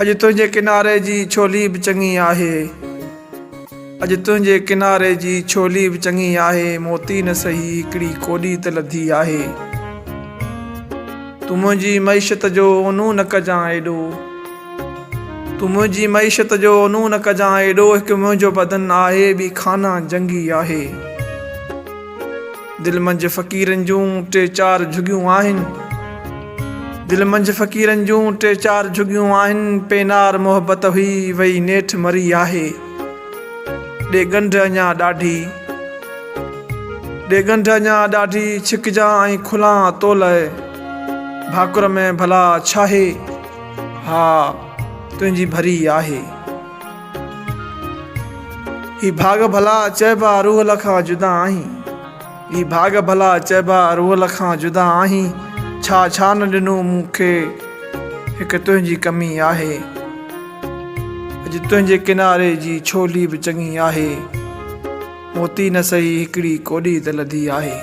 अॼु तुंहिंजे किनारे जी छोली बि चङी आहे। अॼु तुंहिंजे किनारे जी छोली बि चङी आहे। मोती न सही हिकिड़ी कोॾी त लधी आहे। तूं मुंहिंजी मईशत जो ओनू न कजां एॾो। तूं मुंहिंजी मईशत जो ओनू न कजां एॾो। हिकु मुंहिंजो बदन आहे ॿी खाना जंगी आहे। दिलि मंझि फ़क़ीरनि जूं टे चार झुगियूं आहिनि। दिलि मंझि फ़क़ीरनि जूं टे चार झुगियूं आहिनि। पेनार मोहबत हुई वई नेठि मरी आहे। ॾे ॻंढ अञा ॾाढी छिकिजां ऐं खुलां तो लाइ। भाकुर में भला छाहे हा तुंहिंजी भरी आहे। ही भाग भला चइबा रूह खां जुदा आहीं। ही भाग भला चइबा रूह खां जुदा आहीं। छा न ॾिनो मूंखे हिकु तुंहिंजी कमी आहे। अॼु तुंहिंजे किनारे जी छोली बि चङी आहे। मोती न सही हिकिड़ी कोॾी त लधी आहे।